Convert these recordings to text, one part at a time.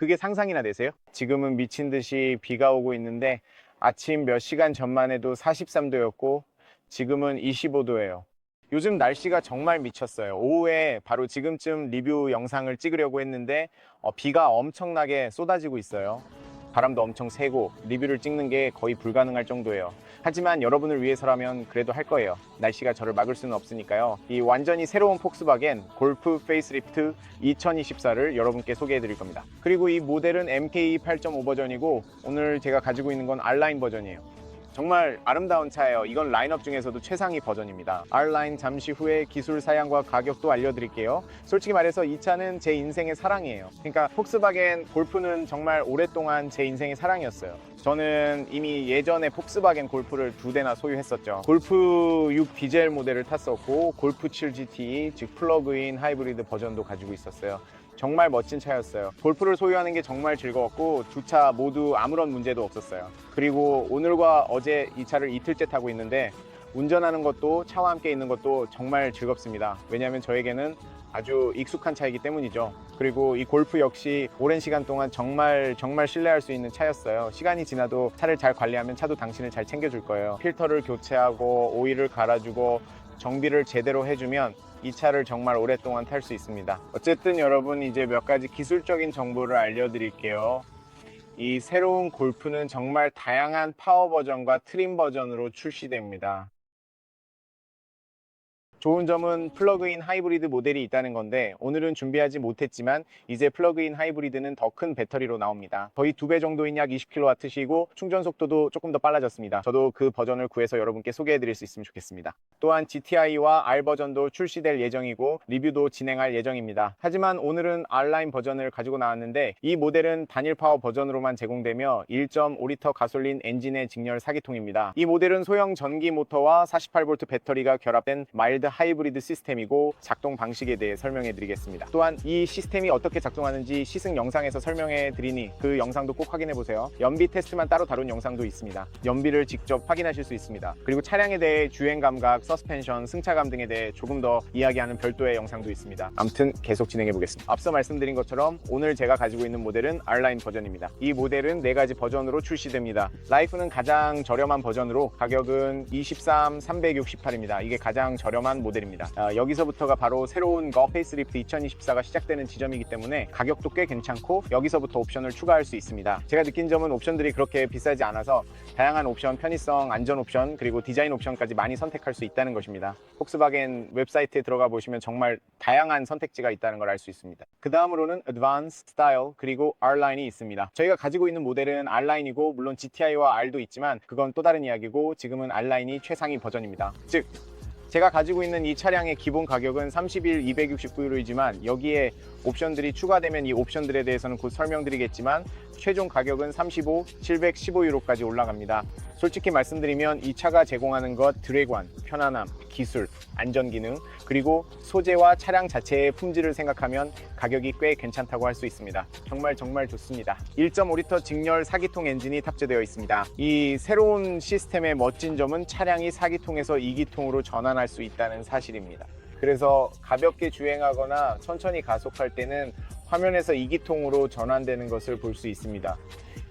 그게 상상이나 되세요? 지금은 미친 듯이 비가 오고 있는데 아침 몇 시간 전만 해도 43도였고 지금은 25도예요. 요즘 날씨가 정말 미쳤어요. 오후에 바로 지금쯤 리뷰 영상을 찍으려고 했는데 비가 엄청나게 쏟아지고 있어요. 바람도 엄청 세고 리뷰를 찍는 게 거의 불가능할 정도예요. 하지만 여러분을 위해서라면 그래도 할 거예요. 날씨가 저를 막을 수는 없으니까요. 이 완전히 새로운 폭스바겐 골프 페이스리프트 2024를 여러분께 소개해 드릴 겁니다. 그리고 이 모델은 MK 8.5 버전이고 오늘 제가 가지고 있는 건 R라인 버전이에요. 정말 아름다운 차예요. 이건 라인업 중에서도 최상위 버전입니다. R라인 잠시 후에 기술 사양과 가격도 알려드릴게요. 솔직히 말해서 이 차는 제 인생의 사랑이에요. 그러니까 폭스바겐 골프는 정말 오랫동안 제 인생의 사랑이었어요. 저는 이미 예전에 폭스바겐 골프를 2대나 소유했었죠. 골프 6 디젤 모델을 탔었고 골프 7 GT, 즉 플러그인 하이브리드 버전도 가지고 있었어요. 정말 멋진 차였어요. 골프를 소유하는 게 정말 즐거웠고 두 차 모두 아무런 문제도 없었어요. 그리고 오늘과 어제 이 차를 이틀째 타고 있는데 운전하는 것도 차와 함께 있는 것도 정말 즐겁습니다. 왜냐하면 저에게는 아주 익숙한 차이기 때문이죠. 그리고 이 골프 역시 오랜 시간 동안 정말 신뢰할 수 있는 차였어요. 시간이 지나도 차를 잘 관리하면 차도 당신을 잘 챙겨줄 거예요. 필터를 교체하고 오일을 갈아주고 정비를 제대로 해주면 이 차를 정말 오랫동안 탈 수 있습니다. 어쨌든 여러분, 이제 몇 가지 기술적인 정보를 알려드릴게요. 이 새로운 골프는 정말 다양한 파워 버전과 트림 버전으로 출시됩니다. 좋은 점은 플러그인 하이브리드 모델이 있다는 건데 오늘은 준비하지 못했지만 이제 플러그인 하이브리드는 더 큰 배터리로 나옵니다. 거의 2배 정도인 약 20kWh이고 충전 속도도 조금 더 빨라졌습니다. 저도 그 버전을 구해서 여러분께 소개해 드릴 수 있으면 좋겠습니다. 또한 GTI와 R 버전도 출시될 예정이고 리뷰도 진행할 예정입니다. 하지만 오늘은 R라인 버전을 가지고 나왔는데 이 모델은 단일 파워 버전으로만 제공되며 1.5L 가솔린 엔진의 직렬 4기통입니다. 이 모델은 소형 전기 모터와 48V 배터리가 결합된 마일드 하이브리드 시스템이고 작동 방식에 대해 설명해 드리겠습니다. 또한 이 시스템이 어떻게 작동하는지 시승 영상에서 설명해 드리니 그 영상도 꼭 확인해 보세요. 연비 테스트만 따로 다룬 영상도 있습니다. 연비를 직접 확인하실 수 있습니다. 그리고 차량에 대해 주행 감각, 서스펜션, 승차감 등에 대해 조금 더 이야기하는 별도의 영상도 있습니다. 아무튼 계속 진행해 보겠습니다. 앞서 말씀드린 것처럼 오늘 제가 가지고 있는 모델은 R라인 버전입니다. 이 모델은 4가지 버전으로 출시됩니다. 라이프는 가장 저렴한 버전으로 가격은 23,368입니다. 이게 가장 저렴한 모델입니다. 여기서부터가 바로 새로운 거 페이스리프트 2024가 시작되는 지점이기 때문에 가격도 꽤 괜찮고 여기서부터 옵션을 추가할 수 있습니다. 제가 느낀 점은 옵션들이 그렇게 비싸지 않아서 다양한 옵션, 편의성, 안전 옵션, 그리고 디자인 옵션까지 많이 선택할 수 있다는 것입니다. 폭스바겐 웹사이트에 들어가 보시면 정말 다양한 선택지가 있다는 걸 알 수 있습니다. 그 다음으로는 Advanced Style 그리고 R라인이 있습니다. 저희가 가지고 있는 모델은 R라인이고 물론 GTI와 R도 있지만 그건 또 다른 이야기고 지금은 R라인이 최상위 버전입니다. 즉 제가 가지고 있는 이 차량의 기본 가격은 31, 269유로이지만 여기에 옵션들이 추가되면 이 옵션들에 대해서는 곧 설명드리겠지만 최종 가격은 35, 715유로까지 올라갑니다. 솔직히 말씀드리면 이 차가 제공하는 것 드래그한, 편안함, 기술, 안전기능, 그리고 소재와 차량 자체의 품질을 생각하면 가격이 꽤 괜찮다고 할 수 있습니다. 정말 좋습니다. 1.5L 직렬 4기통 엔진이 탑재되어 있습니다. 이 새로운 시스템의 멋진 점은 차량이 4기통에서 2기통으로 전환할 수 있다는 사실입니다. 그래서 가볍게 주행하거나 천천히 가속할 때는 화면에서 2기통으로 전환되는 것을 볼 수 있습니다.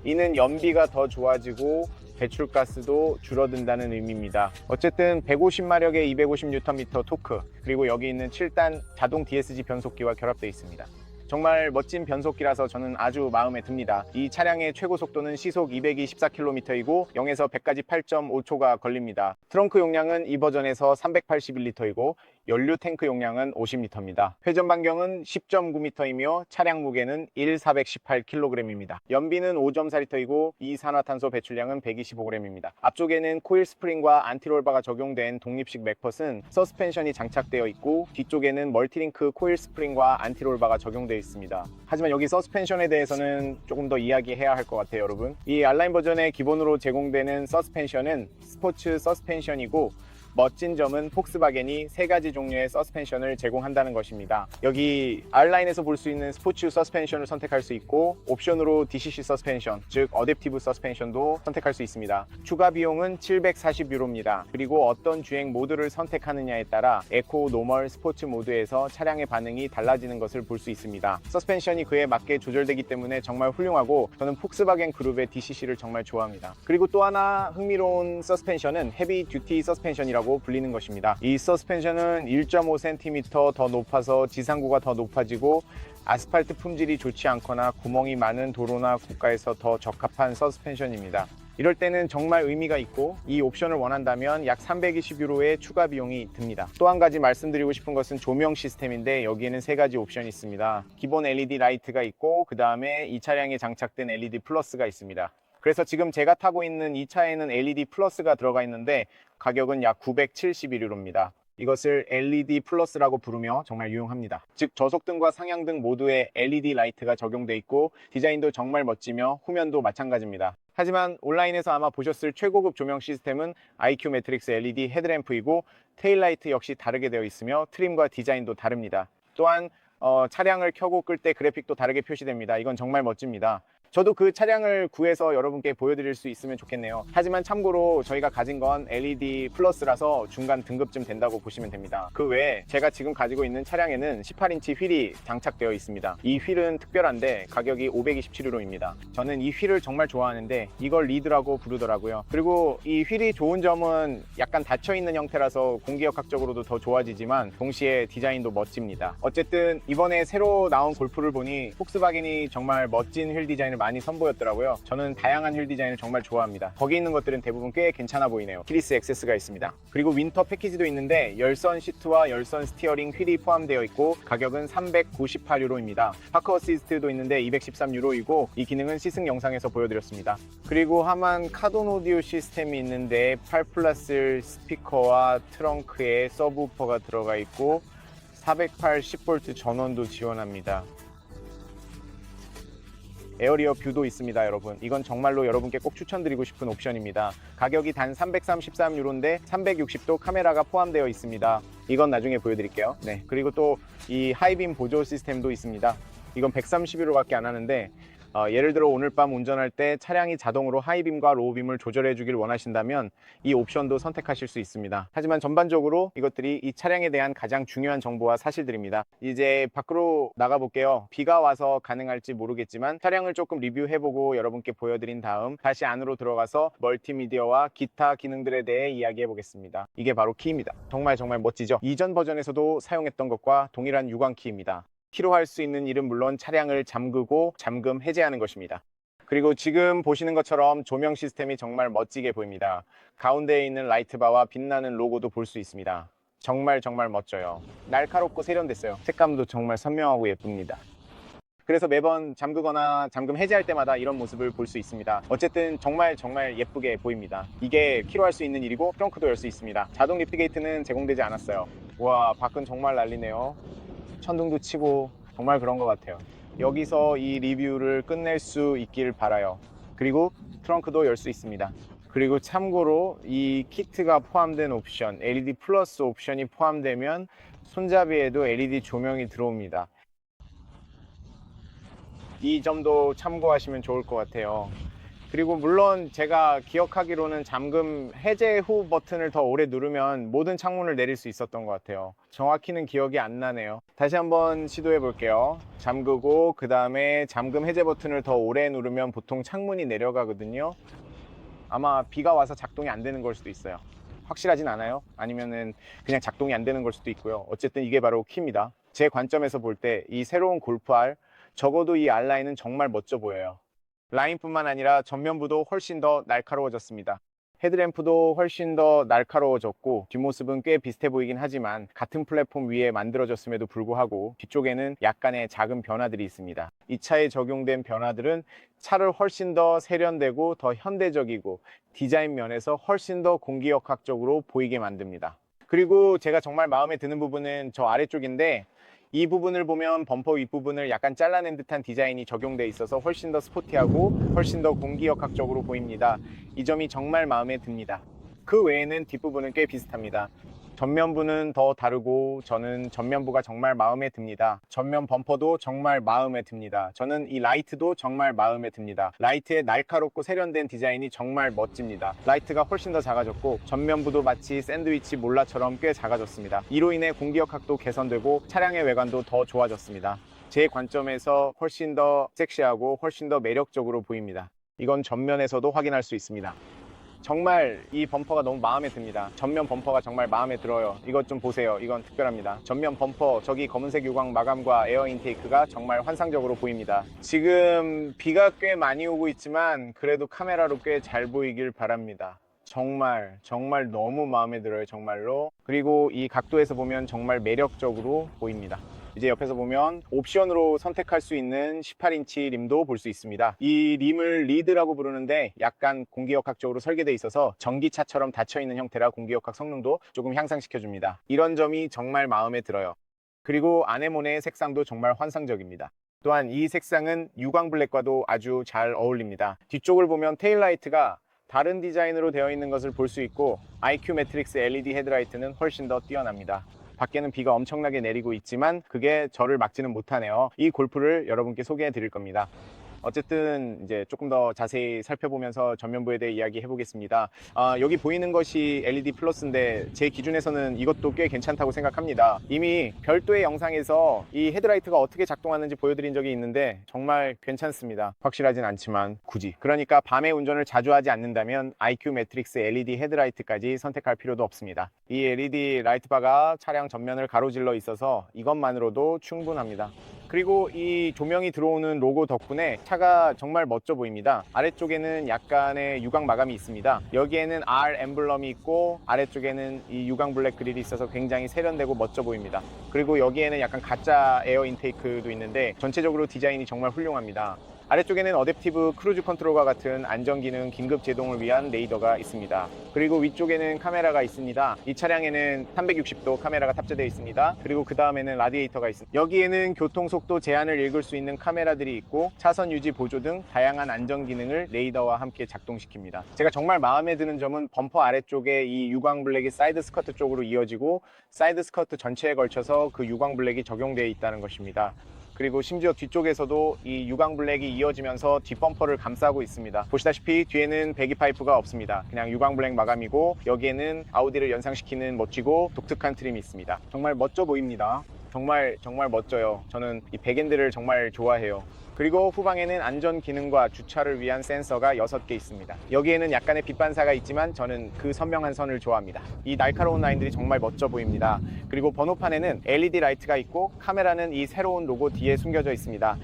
이는 연비가 더 좋아지고 배출가스도 줄어든다는 의미입니다. 어쨌든 150마력의 250Nm 토크, 그리고 여기 있는 7단 자동 DSG 변속기와 결합되어 있습니다. 정말 멋진 변속기라서 저는 아주 마음에 듭니다. 이 차량의 최고 속도는 시속 224km이고 0에서 100까지 8.5초가 걸립니다. 트렁크 용량은 이 버전에서 381L이고 연료 탱크 용량은 50L입니다. 회전 반경은 10.9m이며 차량 무게는 1,418kg입니다. 연비는 5.4L이고 이산화탄소 배출량은 125g입니다. 앞쪽에는 코일 스프링과 안티롤바가 적용된 독립식 맥펫은 서스펜션이 장착되어 있고 뒤쪽에는 멀티링크 코일 스프링과 안티롤바가 적용되어 있습니다. 하지만 여기 서스펜션에 대해서는 조금 더 이야기해야 할 것 같아요, 여러분. 이 R라인 버전의 기본으로 제공되는 서스펜션은 스포츠 서스펜션이고 멋진 점은 폭스바겐이 3가지 종류의 서스펜션을 제공한다는 것입니다. 여기 R라인에서 볼 수 있는 스포츠 서스펜션을 선택할 수 있고 옵션으로 DCC 서스펜션, 즉 어댑티브 서스펜션도 선택할 수 있습니다. 추가 비용은 740유로입니다. 그리고 어떤 주행 모드를 선택하느냐에 따라 에코, 노멀, 스포츠 모드에서 차량의 반응이 달라지는 것을 볼 수 있습니다. 서스펜션이 그에 맞게 조절되기 때문에 정말 훌륭하고 저는 폭스바겐 그룹의 DCC를 정말 좋아합니다. 그리고 또 하나 흥미로운 서스펜션은 헤비 듀티 서스펜션이라고 불리는 것입니다. 이 서스펜션은 1.5cm 더 높아서 지상고가 더 높아지고 아스팔트 품질이 좋지 않거나 구멍이 많은 도로나 국가에서 더 적합한 서스펜션입니다. 이럴 때는 정말 의미가 있고 이 옵션을 원한다면 약 320유로의 추가 비용이 듭니다. 또 한 가지 말씀드리고 싶은 것은 조명 시스템인데 여기에는 3가지 옵션이 있습니다. 기본 LED 라이트가 있고 그 다음에 이 차량에 장착된 LED 플러스가 있습니다. 그래서 지금 제가 타고 있는 이 차에는 LED 플러스가 들어가 있는데 가격은 약 971유로입니다. 이것을 LED 플러스라고 부르며 정말 유용합니다. 즉 저속등과 상향등 모두에 LED 라이트가 적용돼 있고 디자인도 정말 멋지며 후면도 마찬가지입니다. 하지만 온라인에서 아마 보셨을 최고급 조명 시스템은 IQ 매트릭스 LED 헤드램프이고 테일라이트 역시 다르게 되어 있으며 트림과 디자인도 다릅니다. 또한 차량을 켜고 끌 때 그래픽도 다르게 표시됩니다. 이건 정말 멋집니다. 저도 그 차량을 구해서 여러분께 보여드릴 수 있으면 좋겠네요. 하지만 참고로 저희가 가진 건 LED 플러스라서 중간 등급쯤 된다고 보시면 됩니다. 그 외에 제가 지금 가지고 있는 차량에는 18인치 휠이 장착되어 있습니다. 이 휠은 특별한데 가격이 527유로입니다. 저는 이 휠을 정말 좋아하는데 이걸 리드라고 부르더라고요. 그리고 이 휠이 좋은 점은 약간 닫혀있는 형태라서 공기역학적으로도 더 좋아지지만 동시에 디자인도 멋집니다. 어쨌든 이번에 새로 나온 골프를 보니 폭스바겐이 정말 멋진 휠 디자인을 많이 선보였더라고요. 저는 다양한 휠 디자인을 정말 좋아합니다. 거기 있는 것들은 대부분 꽤 괜찮아 보이네요. 키리스 액세스가 있습니다. 그리고 윈터 패키지도 있는데 열선 시트와 열선 스티어링 휠이 포함되어 있고 가격은 398유로입니다. 파크 어시스트도 있는데 213유로이고 이 기능은 시승 영상에서 보여드렸습니다. 그리고 하만 카돈 오디오 시스템이 있는데 8플러스 스피커와 트렁크에 서브우퍼가 들어가 있고 480V 전원도 지원합니다. 에어리어 뷰도 있습니다, 여러분. 이건 정말로 여러분께 꼭 추천드리고 싶은 옵션입니다. 가격이 단 333유로인데 360도 카메라가 포함되어 있습니다. 이건 나중에 보여드릴게요. 네, 그리고 또 이 하이빔 보조 시스템도 있습니다. 이건 130유로밖에 안 하는데 예를 들어 오늘 밤 운전할 때 차량이 자동으로 하이빔과 로우빔을 조절해 주길 원하신다면 이 옵션도 선택하실 수 있습니다. 하지만 전반적으로 이것들이 이 차량에 대한 가장 중요한 정보와 사실들입니다. 이제 밖으로 나가 볼게요. 비가 와서 가능할지 모르겠지만 차량을 조금 리뷰해보고 여러분께 보여드린 다음 다시 안으로 들어가서 멀티미디어와 기타 기능들에 대해 이야기해 보겠습니다. 이게 바로 키입니다. 정말 멋지죠? 이전 버전에서도 사용했던 것과 동일한 유광 키입니다. 키로 할 수 있는 일은 물론 차량을 잠그고 잠금 해제하는 것입니다. 그리고 지금 보시는 것처럼 조명 시스템이 정말 멋지게 보입니다. 가운데에 있는 라이트바와 빛나는 로고도 볼 수 있습니다. 정말 멋져요. 날카롭고 세련됐어요. 색감도 정말 선명하고 예쁩니다. 그래서 매번 잠그거나 잠금 해제할 때마다 이런 모습을 볼 수 있습니다. 어쨌든 정말 예쁘게 보입니다. 이게 키로 할 수 있는 일이고 트렁크도 열 수 있습니다. 자동 리프게이트는 제공되지 않았어요. 와, 밖은 정말 난리네요. 천둥도 치고 정말 그런 것 같아요. 여기서 이 리뷰를 끝낼 수 있길 바라요. 그리고 트렁크도 열 수 있습니다. 그리고 참고로 이 키트가 포함된 옵션, LED 플러스 옵션이 포함되면 손잡이에도 LED 조명이 들어옵니다. 이 점도 참고하시면 좋을 것 같아요. 그리고 물론 제가 기억하기로는 잠금 해제 후 버튼을 더 오래 누르면 모든 창문을 내릴 수 있었던 것 같아요. 정확히는 기억이 안 나네요. 다시 한번 시도해 볼게요. 잠그고 그 다음에 잠금 해제 버튼을 더 오래 누르면 보통 창문이 내려가거든요. 아마 비가 와서 작동이 안 되는 걸 수도 있어요. 확실하진 않아요. 아니면은 그냥 작동이 안 되는 걸 수도 있고요. 어쨌든 이게 바로 키입니다. 제 관점에서 볼 때 이 새로운 골프 R, 적어도 이 R라인은 정말 멋져 보여요. 라인뿐만 아니라 전면부도 훨씬 더 날카로워졌습니다. 헤드램프도 훨씬 더 날카로워졌고 뒷모습은 꽤 비슷해 보이긴 하지만 같은 플랫폼 위에 만들어졌음에도 불구하고 뒤쪽에는 약간의 작은 변화들이 있습니다. 이 차에 적용된 변화들은 차를 훨씬 더 세련되고 더 현대적이고 디자인 면에서 훨씬 더 공기역학적으로 보이게 만듭니다. 그리고 제가 정말 마음에 드는 부분은 저 아래쪽인데 이 부분을 보면 범퍼 윗부분을 약간 잘라낸 듯한 디자인이 적용돼 있어서 훨씬 더 스포티하고 훨씬 더 공기역학적으로 보입니다. 이 점이 정말 마음에 듭니다. 그 외에는 뒷부분은 꽤 비슷합니다. 전면부는 더 다르고 저는 전면부가 정말 마음에 듭니다. 전면 범퍼도 정말 마음에 듭니다. 저는 이 라이트도 정말 마음에 듭니다. 라이트의 날카롭고 세련된 디자인이 정말 멋집니다. 라이트가 훨씬 더 작아졌고 전면부도 마치 샌드위치 몰라처럼 꽤 작아졌습니다. 이로 인해 공기역학도 개선되고 차량의 외관도 더 좋아졌습니다. 제 관점에서 훨씬 더 섹시하고 훨씬 더 매력적으로 보입니다. 이건 전면에서도 확인할 수 있습니다. 정말 이 범퍼가 너무 마음에 듭니다. 전면 범퍼가 정말 마음에 들어요. 이것 좀 보세요. 이건 특별합니다. 전면 범퍼, 저기 검은색 유광 마감과 에어 인테이크가 정말 환상적으로 보입니다. 지금 비가 꽤 많이 오고 있지만 그래도 카메라로 꽤 잘 보이길 바랍니다. 정말 너무 마음에 들어요. 정말로. 그리고 이 각도에서 보면 정말 매력적으로 보입니다. 이제 옆에서 보면 옵션으로 선택할 수 있는 18인치 림도 볼 수 있습니다. 이 림을 리드라고 부르는데 약간 공기역학적으로 설계되어 있어서 전기차처럼 닫혀있는 형태라 공기역학 성능도 조금 향상시켜 줍니다. 이런 점이 정말 마음에 들어요. 그리고 아네모네의 색상도 정말 환상적입니다. 또한 이 색상은 유광 블랙과도 아주 잘 어울립니다. 뒤쪽을 보면 테일라이트가 다른 디자인으로 되어 있는 것을 볼 수 있고 IQ 매트릭스 LED 헤드라이트는 훨씬 더 뛰어납니다. 밖에는 비가 엄청나게 내리고 있지만 그게 저를 막지는 못하네요. 이 골프를 여러분께 소개해 드릴 겁니다. 어쨌든 이제 조금 더 자세히 살펴보면서 전면부에 대해 이야기해 보겠습니다. 여기 보이는 것이 LED 플러스인데 제 기준에서는 이것도 꽤 괜찮다고 생각합니다. 이미 별도의 영상에서 이 헤드라이트가 어떻게 작동하는지 보여드린 적이 있는데 정말 괜찮습니다. 확실하진 않지만 굳이. 그러니까 밤에 운전을 자주 하지 않는다면 IQ 매트릭스 LED 헤드라이트까지 선택할 필요도 없습니다. 이 LED 라이트바가 차량 전면을 가로질러 있어서 이것만으로도 충분합니다. 그리고 이 조명이 들어오는 로고 덕분에 차가 정말 멋져 보입니다. 아래쪽에는 약간의 유광 마감이 있습니다. 여기에는 R 엠블럼이 있고 아래쪽에는 이 유광 블랙 그릴이 있어서 굉장히 세련되고 멋져 보입니다. 그리고 여기에는 약간 가짜 에어 인테이크도 있는데 전체적으로 디자인이 정말 훌륭합니다. 아래쪽에는 어댑티브 크루즈 컨트롤과 같은 안전기능 긴급 제동을 위한 레이더가 있습니다. 그리고 위쪽에는 카메라가 있습니다. 이 차량에는 360도 카메라가 탑재되어 있습니다. 그리고 그 다음에는 라디에이터가 있습니다. 여기에는 교통속도 제한을 읽을 수 있는 카메라들이 있고 차선 유지 보조 등 다양한 안전 기능을 레이더와 함께 작동시킵니다. 제가 정말 마음에 드는 점은 범퍼 아래쪽에 이 유광 블랙이 사이드 스커트 쪽으로 이어지고 사이드 스커트 전체에 걸쳐서 그 유광 블랙이 적용되어 있다는 것입니다. 그리고 심지어 뒤쪽에서도 이 유광 블랙이 이어지면서 뒷범퍼를 감싸고 있습니다. 보시다시피 뒤에는 배기 파이프가 없습니다. 그냥 유광 블랙 마감이고 여기에는 아우디를 연상시키는 멋지고 독특한 트림이 있습니다. 정말 멋져 보입니다. 정말 멋져요. 저는 이 백엔드를 정말 좋아해요. 그리고 후방에는 안전 기능과 주차를 위한 센서가 6개 있습니다. 여기에는 약간의 빛 반사가 있지만 저는 그 선명한 선을 좋아합니다. 이 날카로운 라인들이 정말 멋져 보입니다. 그리고 번호판에는 LED 라이트가 있고 카메라는 이 새로운 로고 뒤에 숨겨져 있습니다.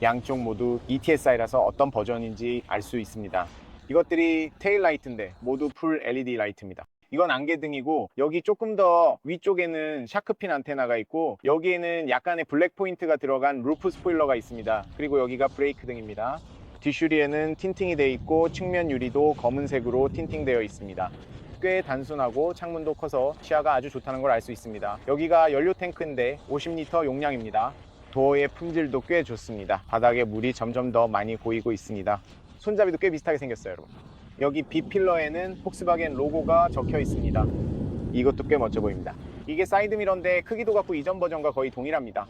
양쪽 모두 ETSI라서 어떤 버전인지 알 수 있습니다. 이것들이 테일 라이트인데 모두 풀 LED 라이트입니다. 이건 안개등이고 여기 조금 더 위쪽에는 샤크핀 안테나가 있고 여기에는 약간의 블랙 포인트가 들어간 루프 스포일러가 있습니다. 그리고 여기가 브레이크 등입니다. 뒷유리에는 틴팅이 되어 있고 측면 유리도 검은색으로 틴팅되어 있습니다. 꽤 단순하고 창문도 커서 시야가 아주 좋다는 걸 알 수 있습니다. 여기가 연료 탱크인데 50리터 용량입니다. 도어의 품질도 꽤 좋습니다. 바닥에 물이 점점 더 많이 고이고 있습니다. 손잡이도 꽤 비슷하게 생겼어요, 여러분. 여기 B필러에는 폭스바겐 로고가 적혀 있습니다. 이것도 꽤 멋져 보입니다. 이게 사이드미러인데 크기도 같고 이전 버전과 거의 동일합니다.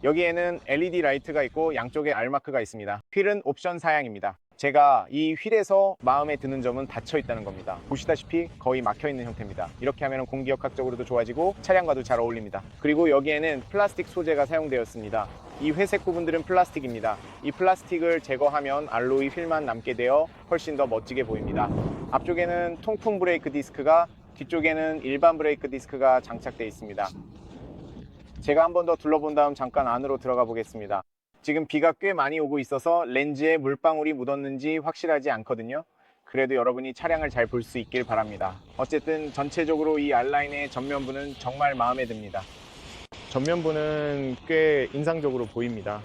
여기에는 LED 라이트가 있고 양쪽에 R마크가 있습니다. 휠은 옵션 사양입니다. 제가 이 휠에서 마음에 드는 점은 닫혀 있다는 겁니다. 보시다시피 거의 막혀 있는 형태입니다. 이렇게 하면 공기역학적으로도 좋아지고 차량과도 잘 어울립니다. 그리고 여기에는 플라스틱 소재가 사용되었습니다. 이 회색 부분들은 플라스틱입니다. 이 플라스틱을 제거하면 알로이 휠만 남게 되어 훨씬 더 멋지게 보입니다. 앞쪽에는 통풍 브레이크 디스크가, 뒤쪽에는 일반 브레이크 디스크가 장착되어 있습니다. 제가 한 번 더 둘러본 다음 잠깐 안으로 들어가 보겠습니다. 지금 비가 꽤 많이 오고 있어서 렌즈에 물방울이 묻었는지 확실하지 않거든요. 그래도 여러분이 차량을 잘 볼 수 있길 바랍니다. 어쨌든 전체적으로 이 R라인의 전면부는 정말 마음에 듭니다. 전면부는 꽤 인상적으로 보입니다.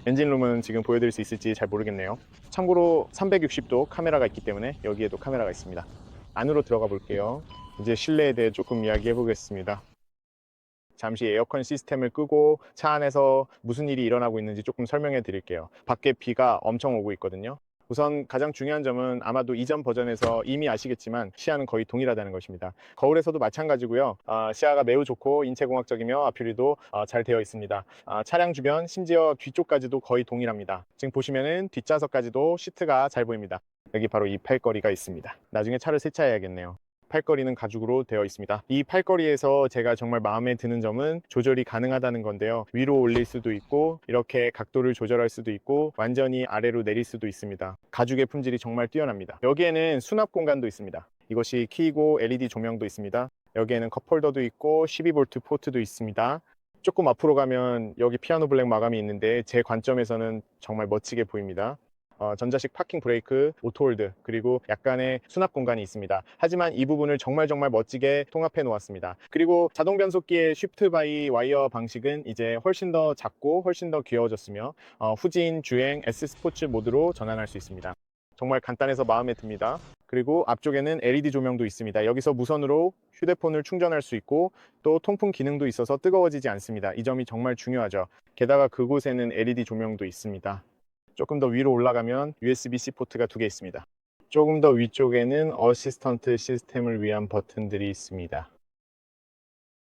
엔진룸은 지금 보여드릴 수 있을지 잘 모르겠네요. 참고로 360도 카메라가 있기 때문에 여기에도 카메라가 있습니다. 안으로 들어가 볼게요. 이제 실내에 대해 조금 이야기해 보겠습니다. 잠시 에어컨 시스템을 끄고 차 안에서 무슨 일이 일어나고 있는지 조금 설명해 드릴게요. 밖에 비가 엄청 오고 있거든요. 우선 가장 중요한 점은 아마도 이전 버전에서 이미 아시겠지만 시야는 거의 동일하다는 것입니다. 거울에서도 마찬가지고요. 시야가 매우 좋고 인체공학적이며 아퓨리도 잘 되어 있습니다. 차량 주변 심지어 뒤쪽까지도 거의 동일합니다. 지금 보시면은 뒷좌석까지도 시트가 잘 보입니다. 여기 바로 이 팔걸이가 있습니다. 나중에 차를 세차해야겠네요. 팔걸이는 가죽으로 되어 있습니다. 이 팔걸이에서 제가 정말 마음에 드는 점은 조절이 가능하다는 건데요. 위로 올릴 수도 있고 이렇게 각도를 조절할 수도 있고 완전히 아래로 내릴 수도 있습니다. 가죽의 품질이 정말 뛰어납니다. 여기에는 수납 공간도 있습니다. 이것이 키이고 LED 조명도 있습니다. 여기에는 컵홀더도 있고 12V 포트도 있습니다. 조금 앞으로 가면 여기 피아노 블랙 마감이 있는데 제 관점에서는 정말 멋지게 보입니다. 전자식 파킹 브레이크, 오토홀드, 그리고 약간의 수납 공간이 있습니다. 하지만 이 부분을 정말 멋지게 통합해 놓았습니다. 그리고 자동 변속기의 쉬프트 바이 와이어 방식은 이제 훨씬 더 작고 훨씬 더 귀여워졌으며 후진, 주행, S 스포츠 모드로 전환할 수 있습니다. 정말 간단해서 마음에 듭니다. 그리고 앞쪽에는 LED 조명도 있습니다. 여기서 무선으로 휴대폰을 충전할 수 있고 또 통풍 기능도 있어서 뜨거워지지 않습니다. 이 점이 정말 중요하죠. 게다가 그곳에는 LED 조명도 있습니다. 조금 더 위로 올라가면 USB-C 포트가 2개 있습니다. 조금 더 위쪽에는 어시스턴트 시스템을 위한 버튼들이 있습니다.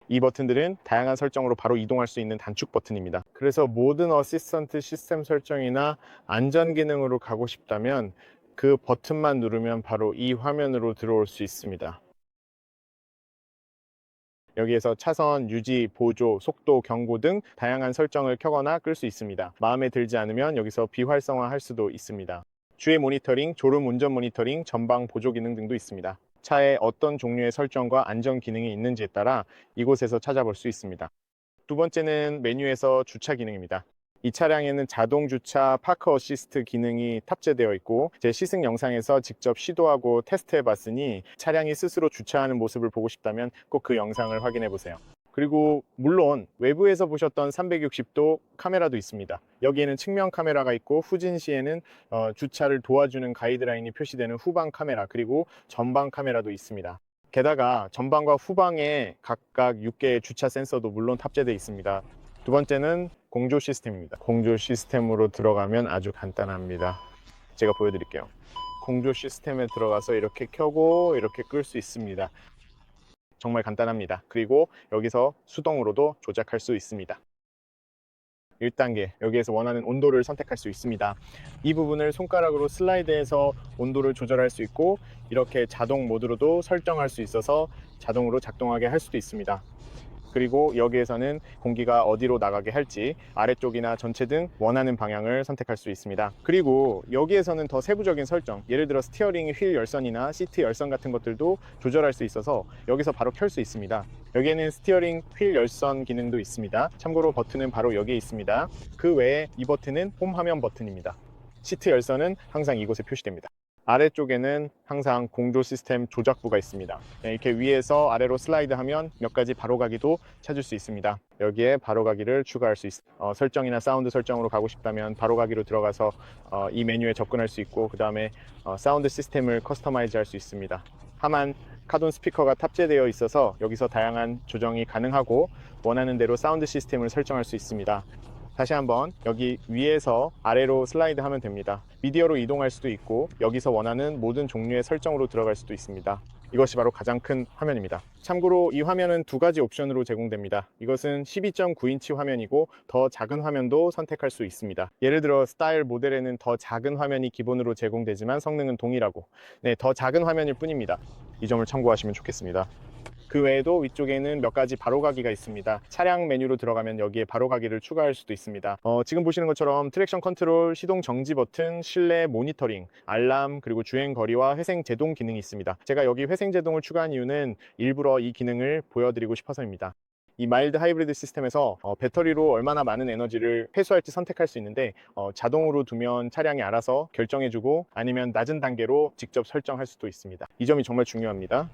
이 버튼들은 다양한 설정으로 바로 이동할 수 있는 단축 버튼입니다. 그래서 모든 어시스턴트 시스템 설정이나 안전 기능으로 가고 싶다면 그 버튼만 누르면 바로 이 화면으로 들어올 수 있습니다. 여기에서 차선, 유지, 보조, 속도, 경고 등 다양한 설정을 켜거나 끌 수 있습니다. 마음에 들지 않으면 여기서 비활성화 할 수도 있습니다. 주행 모니터링, 졸음 운전 모니터링, 전방 보조 기능 등도 있습니다. 차에 어떤 종류의 설정과 안전 기능이 있는지에 따라 이곳에서 찾아볼 수 있습니다. 두 번째는 메뉴에서 주차 기능입니다. 이 차량에는 자동 주차 파크 어시스트 기능이 탑재되어 있고 제 시승 영상에서 직접 시도하고 테스트해 봤으니 차량이 스스로 주차하는 모습을 보고 싶다면 꼭 그 영상을 확인해 보세요. 그리고 물론 외부에서 보셨던 360도 카메라도 있습니다. 여기에는 측면 카메라가 있고 후진 시에는 주차를 도와주는 가이드라인이 표시되는 후방 카메라 그리고 전방 카메라도 있습니다. 게다가 전방과 후방에 각각 6개의 주차 센서도 물론 탑재되어 있습니다. 두 번째는 공조 시스템입니다. 공조 시스템으로 들어가면 아주 간단합니다. 제가 보여드릴게요. 공조 시스템에 들어가서 이렇게 켜고 이렇게 끌 수 있습니다. 정말 간단합니다. 그리고 여기서 수동으로도 조작할 수 있습니다. 1단계, 여기에서 원하는 온도를 선택할 수 있습니다. 이 부분을 손가락으로 슬라이드해서 온도를 조절할 수 있고 이렇게 자동 모드로도 설정할 수 있어서 자동으로 작동하게 할 수도 있습니다. 그리고 여기에서는 공기가 어디로 나가게 할지 아래쪽이나 전체 등 원하는 방향을 선택할 수 있습니다. 그리고 여기에서는 더 세부적인 설정, 예를 들어 스티어링 휠 열선이나 시트 열선 같은 것들도 조절할 수 있어서 여기서 바로 켤 수 있습니다. 여기에는 스티어링 휠 열선 기능도 있습니다. 참고로 버튼은 바로 여기에 있습니다. 그 외에 이 버튼은 홈 화면 버튼입니다. 시트 열선은 항상 이곳에 표시됩니다. 아래쪽에는 항상 공조 시스템 조작부가 있습니다. 이렇게 위에서 아래로 슬라이드하면 몇 가지 바로가기도 찾을 수 있습니다. 여기에 바로가기를 추가할 수 있습니다. 설정이나 사운드 설정으로 가고 싶다면 바로가기로 들어가서 이 메뉴에 접근할 수 있고 그 다음에 사운드 시스템을 커스터마이즈 할 수 있습니다. 하만 카돈 스피커가 탑재되어 있어서 여기서 다양한 조정이 가능하고 원하는 대로 사운드 시스템을 설정할 수 있습니다. 다시 한번 여기 위에서 아래로 슬라이드 하면 됩니다. 미디어로 이동할 수도 있고 여기서 원하는 모든 종류의 설정으로 들어갈 수도 있습니다. 이것이 바로 가장 큰 화면입니다. 참고로 이 화면은 2가지 옵션으로 제공됩니다. 이것은 12.9인치 화면이고 더 작은 화면도 선택할 수 있습니다. 예를 들어 스타일 모델에는 더 작은 화면이 기본으로 제공되지만 성능은 동일하고 더 작은 화면일 뿐입니다. 이 점을 참고하시면 좋겠습니다. 그 외에도 위쪽에는 몇 가지 바로가기가 있습니다. 차량 메뉴로 들어가면 여기에 바로가기를 추가할 수도 있습니다. 지금 보시는 것처럼 트랙션 컨트롤, 시동 정지 버튼, 실내 모니터링, 알람, 그리고 주행 거리와 회생 제동 기능이 있습니다. 제가 여기 회생 제동을 추가한 이유는 일부러 이 기능을 보여드리고 싶어서입니다. 이 마일드 하이브리드 시스템에서 배터리로 얼마나 많은 에너지를 회수할지 선택할 수 있는데 자동으로 두면 차량이 알아서 결정해주고 아니면 낮은 단계로 직접 설정할 수도 있습니다. 이 점이 정말 중요합니다.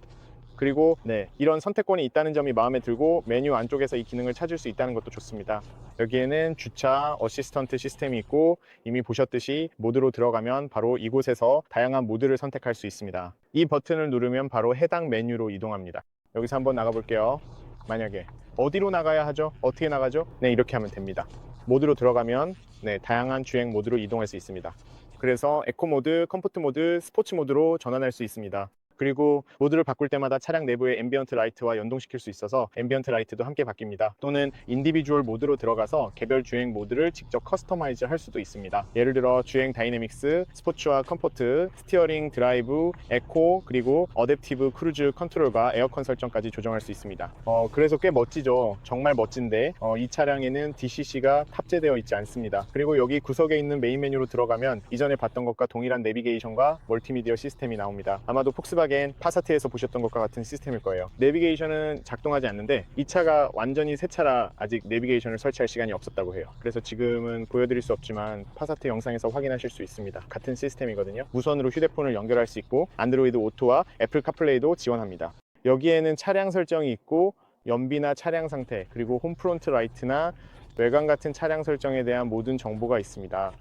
그리고 이런 선택권이 있다는 점이 마음에 들고 메뉴 안쪽에서 이 기능을 찾을 수 있다는 것도 좋습니다. 여기에는 주차 어시스턴트 시스템이 있고 이미 보셨듯이 모드로 들어가면 바로 이곳에서 다양한 모드를 선택할 수 있습니다. 이 버튼을 누르면 바로 해당 메뉴로 이동합니다. 여기서 한번 나가 볼게요. 만약에 어디로 나가야 하죠? 어떻게 나가죠? 이렇게 하면 됩니다. 모드로 들어가면 다양한 주행 모드로 이동할 수 있습니다. 그래서 에코 모드, 컴포트 모드, 스포츠 모드로 전환할 수 있습니다. 그리고 모드를 바꿀 때마다 차량 내부의 앰비언트 라이트와 연동시킬 수 있어서 앰비언트 라이트도 함께 바뀝니다. 또는 인디비주얼 모드로 들어가서 개별 주행 모드를 직접 커스터마이즈 할 수도 있습니다. 예를 들어 주행 다이내믹스, 스포츠와 컴포트, 스티어링, 드라이브, 에코, 그리고 어댑티브 크루즈 컨트롤과 에어컨 설정까지 조정할 수 있습니다. 그래서 꽤 멋지죠. 정말 멋진데 이 차량에는 DCC가 탑재되어 있지 않습니다. 그리고 여기 구석에 있는 메인 메뉴로 들어가면 이전에 봤던 것과 동일한 내비게이션과 멀티미디어 시스템이 나옵니다. 아마도 폭스바겐 파사트에서 보셨던 것과 같은 시스템일 거예요. 내비게이션은 작동하지 않는데 이 차가 완전히 새 차라 아직 내비게이션을 설치할 시간이 없었다고 해요. 그래서 지금은 보여드릴 수 없지만 파사트 영상에서 확인하실 수 있습니다. 같은 시스템이거든요. 무선으로 휴대폰을 연결할 수 있고 안드로이드 오토와 애플 카플레이도 지원합니다. 여기에는 차량 설정이 있고 연비나 차량 상태, 그리고 홈프론트 라이트나 외관 같은 차량 설정에 대한 모든 정보가 있습니다.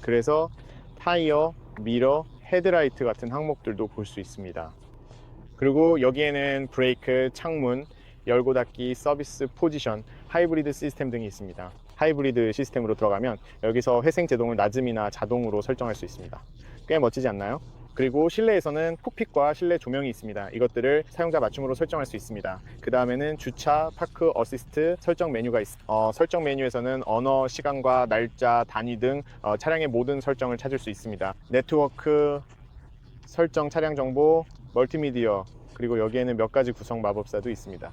그래서 타이어, 미러, 헤드라이트 같은 항목들도 볼 수 있습니다. 그리고 여기에는 브레이크, 창문, 열고 닫기, 서비스, 포지션, 하이브리드 시스템 등이 있습니다. 하이브리드 시스템으로 들어가면 여기서 회생 제동을 낮음이나 자동으로 설정할 수 있습니다. 꽤 멋지지 않나요? 그리고 실내에서는 콕핏과 실내 조명이 있습니다. 이것들을 사용자 맞춤으로 설정할 수 있습니다. 그 다음에는 주차, 파크 어시스트 설정 메뉴가 있습니다. 설정 메뉴에서는 언어, 시간과 날짜, 단위 등 차량의 모든 설정을 찾을 수 있습니다. 네트워크, 설정 차량 정보, 멀티미디어, 그리고 여기에는 몇 가지 구성 마법사도 있습니다.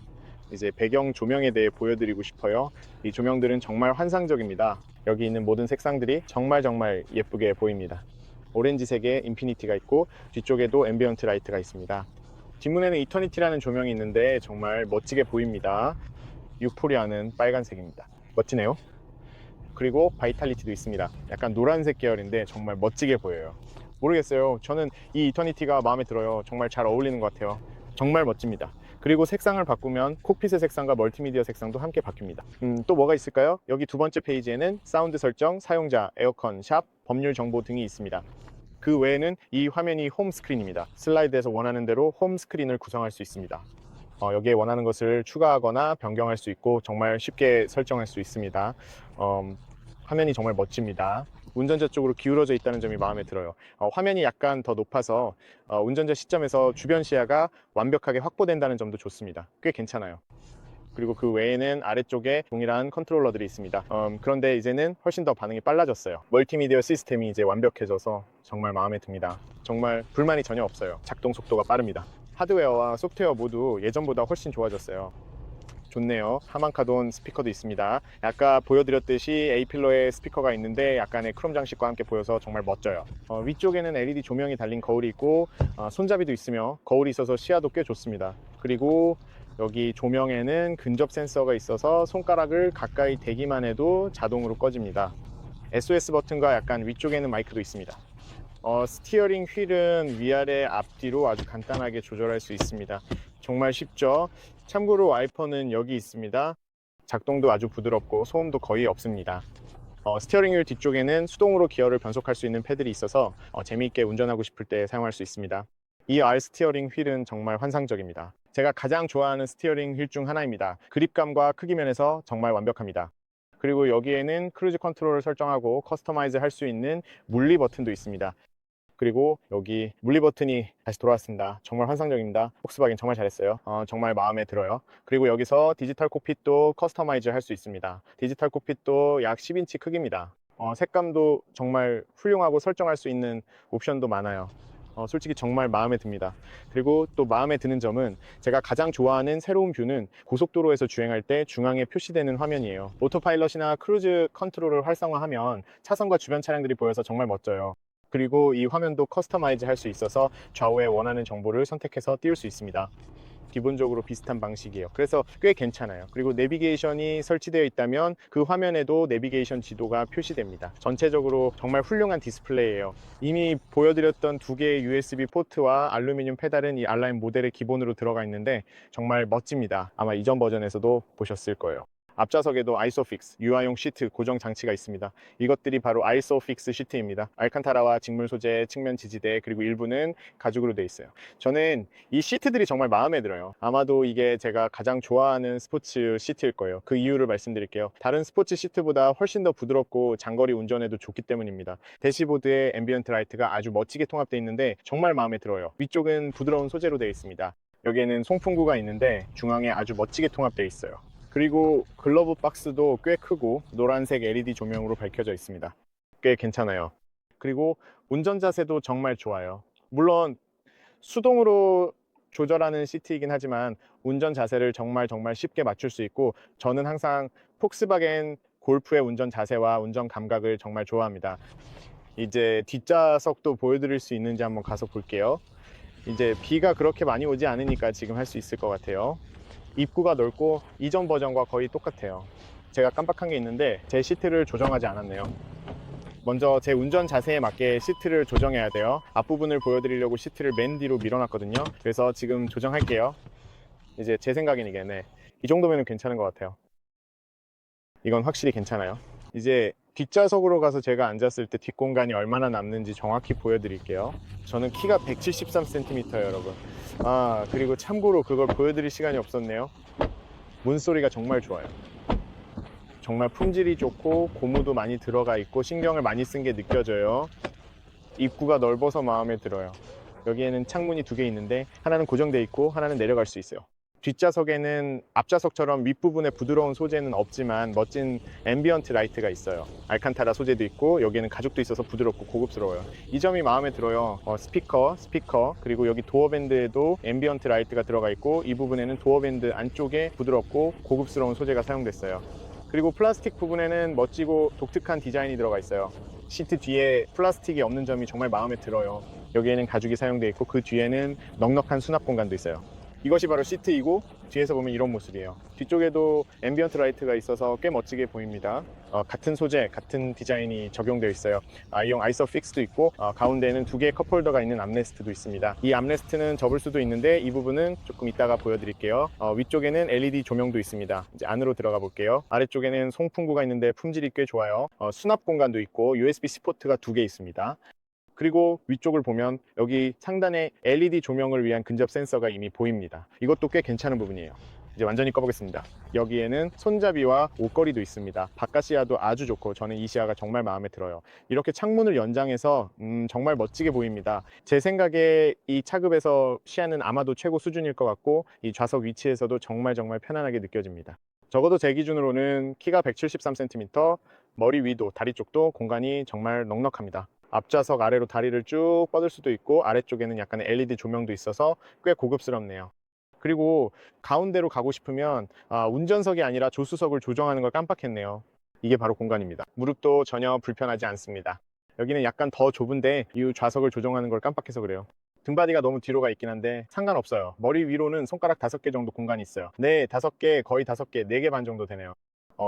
이제 배경 조명에 대해 보여드리고 싶어요. 이 조명들은 정말 환상적입니다. 여기 있는 모든 색상들이 정말 예쁘게 보입니다. 오렌지색의 인피니티가 있고 뒤쪽에도 앰비언트 라이트가 있습니다. 뒷문에는 이터니티라는 조명이 있는데 정말 멋지게 보입니다. 유포리아는 빨간색입니다. 멋지네요. 그리고 바이탈리티도 있습니다. 약간 노란색 계열인데 정말 멋지게 보여요. 모르겠어요. 저는 이 이터니티가 마음에 들어요. 정말 잘 어울리는 것 같아요. 정말 멋집니다. 그리고 색상을 바꾸면 콕핏의 색상과 멀티미디어 색상도 함께 바뀝니다. 또 뭐가 있을까요? 여기 두 번째 페이지에는 사운드 설정, 사용자, 에어컨, 샵, 법률 정보 등이 있습니다. 그 외에는 이 화면이 홈 스크린입니다. 슬라이드에서 원하는 대로 홈 스크린을 구성할 수 있습니다. 여기에 원하는 것을 추가하거나 변경할 수 있고 정말 쉽게 설정할 수 있습니다. 화면이 정말 멋집니다. 운전자 쪽으로 기울어져 있다는 점이 마음에 들어요. 화면이 약간 더 높아서 운전자 시점에서 주변 시야가 완벽하게 확보된다는 점도 좋습니다. 꽤 괜찮아요. 그리고 그 외에는 아래쪽에 동일한 컨트롤러들이 있습니다. 그런데 이제는 훨씬 더 반응이 빨라졌어요. 멀티미디어 시스템이 이제 완벽해져서 정말 마음에 듭니다. 정말 불만이 전혀 없어요. 작동 속도가 빠릅니다. 하드웨어와 소프트웨어 모두 예전보다 훨씬 좋아졌어요. 좋네요. 하만카돈 스피커도 있습니다. 아까 보여드렸듯이 A필러에 스피커가 있는데 약간의 크롬 장식과 함께 보여서 정말 멋져요. 위쪽에는 LED 조명이 달린 거울이 있고 손잡이도 있으며 거울이 있어서 시야도 꽤 좋습니다. 그리고 여기 조명에는 근접 센서가 있어서 손가락을 가까이 대기만 해도 자동으로 꺼집니다. SOS 버튼과 약간 위쪽에는 마이크도 있습니다. 스티어링 휠은 위아래 앞뒤로 아주 간단하게 조절할 수 있습니다. 정말 쉽죠? 참고로 와이퍼는 여기 있습니다. 작동도 아주 부드럽고 소음도 거의 없습니다. 스티어링 휠 뒤쪽에는 수동으로 기어를 변속할 수 있는 패들이 있어서 재미있게 운전하고 싶을 때 사용할 수 있습니다. 이 R 스티어링 휠은 정말 환상적입니다. 제가 가장 좋아하는 스티어링 휠 중 하나입니다. 그립감과 크기 면에서 정말 완벽합니다. 그리고 여기에는 크루즈 컨트롤을 설정하고 커스터마이즈 할 수 있는 물리 버튼도 있습니다. 그리고 여기 물리 버튼이 다시 돌아왔습니다. 정말 환상적입니다. 폭스바겐 정말 잘했어요. 정말 마음에 들어요. 그리고 여기서 디지털 콕핏도 커스터마이즈 할 수 있습니다. 디지털 콕핏도 약 10인치 크기입니다. 색감도 정말 훌륭하고 설정할 수 있는 옵션도 많아요. 솔직히 정말 마음에 듭니다. 그리고 또 마음에 드는 점은 제가 가장 좋아하는 새로운 뷰는 고속도로에서 주행할 때 중앙에 표시되는 화면이에요. 오토파일럿이나 크루즈 컨트롤을 활성화하면 차선과 주변 차량들이 보여서 정말 멋져요. 그리고 이 화면도 커스터마이즈 할 수 있어서 좌우에 원하는 정보를 선택해서 띄울 수 있습니다. 기본적으로 비슷한 방식이에요. 그래서 꽤 괜찮아요. 그리고 내비게이션이 설치되어 있다면 그 화면에도 내비게이션 지도가 표시됩니다. 전체적으로 정말 훌륭한 디스플레이예요. 이미 보여드렸던 두 개의 USB 포트와 알루미늄 페달은 이 R 라인 모델의 기본으로 들어가 있는데 정말 멋집니다. 아마 이전 버전에서도 보셨을 거예요. 앞좌석에도 아이소픽스 유아용 시트 고정 장치가 있습니다. 이것들이 바로 아이소픽스 시트입니다. 알칸타라와 직물 소재, 측면 지지대, 그리고 일부는 가죽으로 되어 있어요. 저는 이 시트들이 정말 마음에 들어요. 아마도 이게 제가 가장 좋아하는 스포츠 시트일 거예요. 그 이유를 말씀드릴게요. 다른 스포츠 시트보다 훨씬 더 부드럽고 장거리 운전에도 좋기 때문입니다. 대시보드에 앰비언트 라이트가 아주 멋지게 통합되어 있는데 정말 마음에 들어요. 위쪽은 부드러운 소재로 되어 있습니다. 여기에는 송풍구가 있는데 중앙에 아주 멋지게 통합되어 있어요. 그리고 글러브 박스도 꽤 크고 노란색 LED 조명으로 밝혀져 있습니다. 꽤 괜찮아요. 그리고 운전 자세도 정말 좋아요. 물론 수동으로 조절하는 시트이긴 하지만 운전 자세를 정말 쉽게 맞출 수 있고, 저는 항상 폭스바겐 골프의 운전 자세와 운전 감각을 정말 좋아합니다. 이제 뒷좌석도 보여드릴 수 있는지 한번 가서 볼게요. 이제 비가 그렇게 많이 오지 않으니까 지금 할 수 있을 것 같아요. 입구가 넓고 이전 버전과 거의 똑같아요. 제가 깜빡한 게 있는데 제 시트를 조정하지 않았네요. 먼저 제 운전 자세에 맞게 시트를 조정해야 돼요. 앞부분을 보여드리려고 시트를 맨 뒤로 밀어놨거든요. 그래서 지금 조정할게요. 이제 제 생각엔 이게 이 정도면 괜찮은 것 같아요. 이건 확실히 괜찮아요. 이제 뒷좌석으로 가서 제가 앉았을 때 뒷공간이 얼마나 남는지 정확히 보여드릴게요. 저는 키가 173cm예요, 여러분. 그리고 참고로 그걸 보여드릴 시간이 없었네요. 문소리가 정말 좋아요. 정말 품질이 좋고 고무도 많이 들어가 있고 신경을 많이 쓴 게 느껴져요. 입구가 넓어서 마음에 들어요. 여기에는 창문이 2개 있는데 하나는 고정돼 있고 하나는 내려갈 수 있어요. 뒷좌석에는 앞좌석처럼 윗부분에 부드러운 소재는 없지만 멋진 앰비언트 라이트가 있어요. 알칸타라 소재도 있고 여기에는 가죽도 있어서 부드럽고 고급스러워요. 이 점이 마음에 들어요. 스피커, 그리고 여기 도어밴드에도 앰비언트 라이트가 들어가 있고 이 부분에는 도어밴드 안쪽에 부드럽고 고급스러운 소재가 사용됐어요. 그리고 플라스틱 부분에는 멋지고 독특한 디자인이 들어가 있어요. 시트 뒤에 플라스틱이 없는 점이 정말 마음에 들어요. 여기에는 가죽이 사용되어 있고 그 뒤에는 넉넉한 수납 공간도 있어요. 이것이 바로 시트이고 뒤에서 보면 이런 모습이에요. 뒤쪽에도 앰비언트 라이트가 있어서 꽤 멋지게 보입니다. 같은 소재, 같은 디자인이 적용되어 있어요. 이용 아이소픽스도 있고 가운데에는 2개의 컵홀더가 있는 암레스트도 있습니다. 이 암레스트는 접을 수도 있는데 이 부분은 조금 이따가 보여드릴게요. 위쪽에는 LED 조명도 있습니다. 이제 안으로 들어가 볼게요. 아래쪽에는 송풍구가 있는데 품질이 꽤 좋아요. 수납 공간도 있고 USB-C 포트가 2개 있습니다. 그리고 위쪽을 보면 여기 상단에 LED 조명을 위한 근접 센서가 이미 보입니다. 이것도 꽤 괜찮은 부분이에요. 이제 완전히 꺼보겠습니다. 여기에는 손잡이와 옷걸이도 있습니다. 바깥 시야도 아주 좋고 저는 이 시야가 정말 마음에 들어요. 이렇게 창문을 연장해서 정말 멋지게 보입니다. 제 생각에 이 차급에서 시야는 아마도 최고 수준일 것 같고 이 좌석 위치에서도 정말 편안하게 느껴집니다. 적어도 제 기준으로는 키가 173cm, 머리 위도 다리 쪽도 공간이 정말 넉넉합니다. 앞좌석 아래로 다리를 쭉 뻗을 수도 있고 아래쪽에는 약간 LED 조명도 있어서 꽤 고급스럽네요. 그리고 가운데로 가고 싶으면 운전석이 아니라 조수석을 조정하는 걸 깜빡했네요. 이게 바로 공간입니다. 무릎도 전혀 불편하지 않습니다. 여기는 약간 더 좁은데 이 좌석을 조정하는 걸 깜빡해서 그래요. 등받이가 너무 뒤로 가 있긴 한데 상관없어요. 머리 위로는 손가락 5개 정도 공간이 있어요. 네, 5개, 거의 5개, 4개 반 정도 되네요.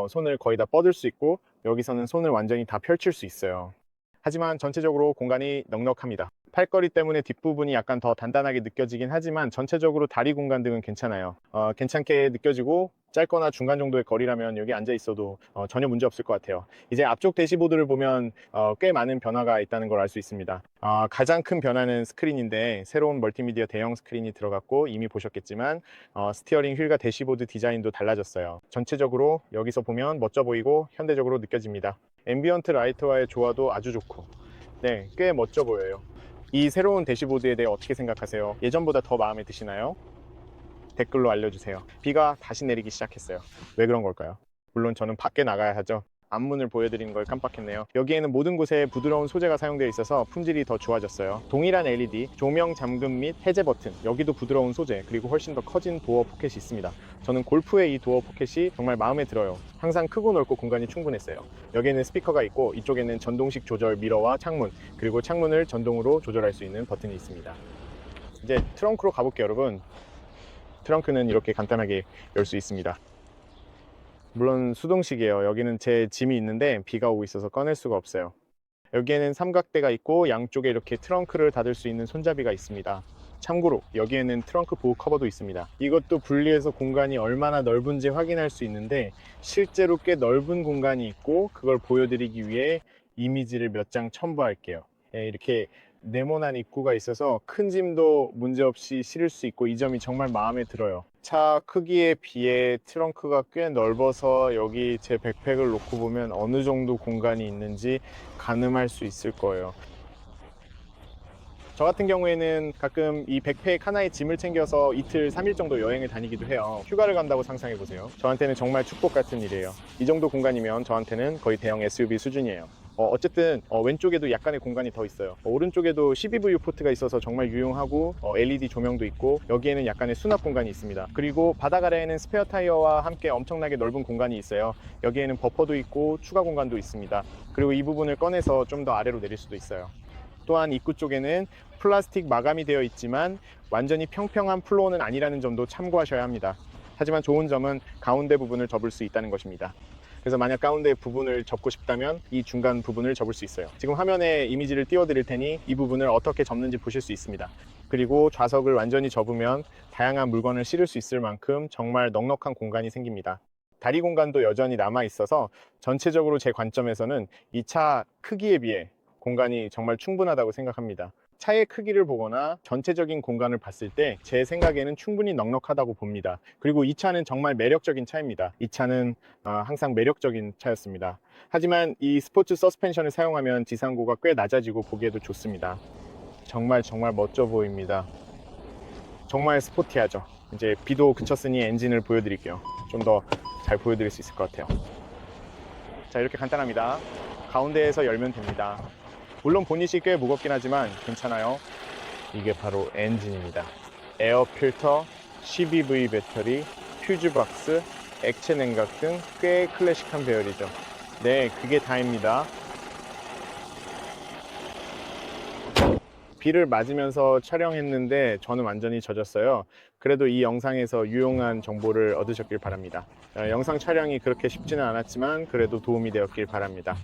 손을 거의 다 뻗을 수 있고 여기서는 손을 완전히 다 펼칠 수 있어요. 하지만 전체적으로 공간이 넉넉합니다. 팔걸이 때문에 뒷부분이 약간 더 단단하게 느껴지긴 하지만 전체적으로 다리 공간 등은 괜찮아요. 괜찮게 느껴지고 짧거나 중간 정도의 거리라면 여기 앉아 있어도 전혀 문제 없을 것 같아요. 이제 앞쪽 대시보드를 보면 꽤 많은 변화가 있다는 걸 알 수 있습니다. 가장 큰 변화는 스크린인데 새로운 멀티미디어 대형 스크린이 들어갔고 이미 보셨겠지만 스티어링 휠과 대시보드 디자인도 달라졌어요. 전체적으로 여기서 보면 멋져 보이고 현대적으로 느껴집니다. 앰비언트 라이트와의 조화도 아주 좋고 꽤 멋져 보여요. 이 새로운 대시보드에 대해 어떻게 생각하세요? 예전보다 더 마음에 드시나요? 댓글로 알려주세요. 비가 다시 내리기 시작했어요. 왜 그런 걸까요? 물론 저는 밖에 나가야 하죠. 앞문을 보여드리는 걸 깜빡했네요. 여기에는 모든 곳에 부드러운 소재가 사용되어 있어서 품질이 더 좋아졌어요. 동일한 LED, 조명 잠금 및 해제 버튼, 여기도 부드러운 소재, 그리고 훨씬 더 커진 도어 포켓이 있습니다. 저는 골프의 이 도어 포켓이 정말 마음에 들어요. 항상 크고 넓고 공간이 충분했어요. 여기에는 스피커가 있고 이쪽에는 전동식 조절 미러와 창문, 그리고 창문을 전동으로 조절할 수 있는 버튼이 있습니다. 이제 트렁크로 가볼게요, 여러분. 트렁크는 이렇게 간단하게 열 수 있습니다. 물론 수동식이에요. 여기는 제 짐이 있는데 비가 오고 있어서 꺼낼 수가 없어요. 여기에는 삼각대가 있고 양쪽에 이렇게 트렁크를 닫을 수 있는 손잡이가 있습니다. 참고로 여기에는 트렁크 보호 커버도 있습니다. 이것도 분리해서 공간이 얼마나 넓은지 확인할 수 있는데 실제로 꽤 넓은 공간이 있고 그걸 보여드리기 위해 이미지를 몇 장 첨부할게요. 이렇게 네모난 입구가 있어서 큰 짐도 문제없이 실을 수 있고 이 점이 정말 마음에 들어요. 차 크기에 비해 트렁크가 꽤 넓어서 여기 제 백팩을 놓고 보면 어느 정도 공간이 있는지 가늠할 수 있을 거예요. 저 같은 경우에는 가끔 이 백팩 하나에 짐을 챙겨서 이틀, 3일 정도 여행을 다니기도 해요. 휴가를 간다고 상상해 보세요. 저한테는 정말 축복 같은 일이에요. 이 정도 공간이면 저한테는 거의 대형 SUV 수준이에요. 어쨌든 왼쪽에도 약간의 공간이 더 있어요. 오른쪽에도 12VU 포트가 있어서 정말 유용하고 LED 조명도 있고 여기에는 약간의 수납 공간이 있습니다. 그리고 바닥 아래에는 스페어 타이어와 함께 엄청나게 넓은 공간이 있어요. 여기에는 버퍼도 있고 추가 공간도 있습니다. 그리고 이 부분을 꺼내서 좀 더 아래로 내릴 수도 있어요. 또한 입구 쪽에는 플라스틱 마감이 되어 있지만 완전히 평평한 플로어는 아니라는 점도 참고하셔야 합니다. 하지만 좋은 점은 가운데 부분을 접을 수 있다는 것입니다. 그래서 만약 가운데 부분을 접고 싶다면 이 중간 부분을 접을 수 있어요. 지금 화면에 이미지를 띄워 드릴 테니 이 부분을 어떻게 접는지 보실 수 있습니다. 그리고 좌석을 완전히 접으면 다양한 물건을 실을 수 있을 만큼 정말 넉넉한 공간이 생깁니다. 다리 공간도 여전히 남아 있어서 전체적으로 제 관점에서는 이 차 크기에 비해 공간이 정말 충분하다고 생각합니다. 차의 크기를 보거나 전체적인 공간을 봤을 때 제 생각에는 충분히 넉넉하다고 봅니다. 그리고 이 차는 정말 매력적인 차입니다. 이 차는 항상 매력적인 차였습니다. 하지만 이 스포츠 서스펜션을 사용하면 지상고가 꽤 낮아지고 보기에도 좋습니다. 정말 멋져 보입니다. 정말 스포티하죠. 이제 비도 그쳤으니 엔진을 보여드릴게요. 좀 더 잘 보여드릴 수 있을 것 같아요. 자, 이렇게 간단합니다. 가운데에서 열면 됩니다. 물론 보닛이 꽤 무겁긴 하지만 괜찮아요. 이게 바로 엔진입니다. 에어 필터, 12V 배터리, 퓨즈 박스, 액체 냉각 등 꽤 클래식한 배열이죠. 네, 그게 다입니다. 비를 맞으면서 촬영했는데 저는 완전히 젖었어요. 그래도 이 영상에서 유용한 정보를 얻으셨길 바랍니다. 영상 촬영이 그렇게 쉽지는 않았지만 그래도 도움이 되었길 바랍니다.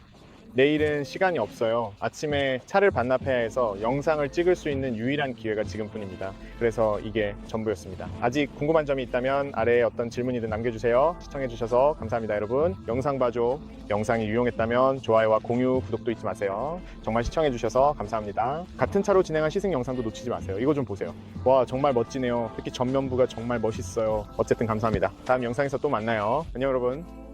내일은 시간이 없어요. 아침에 차를 반납해야 해서 영상을 찍을 수 있는 유일한 기회가 지금뿐입니다. 그래서 이게 전부였습니다. 아직 궁금한 점이 있다면 아래에 어떤 질문이든 남겨주세요. 시청해주셔서 감사합니다, 여러분. 영상 봐줘. 영상이 유용했다면 좋아요와 공유, 구독도 잊지 마세요. 정말 시청해주셔서 감사합니다. 같은 차로 진행한 시승 영상도 놓치지 마세요. 이거 좀 보세요. 와, 정말 멋지네요. 특히 전면부가 정말 멋있어요. 어쨌든 감사합니다. 다음 영상에서 또 만나요. 안녕, 여러분.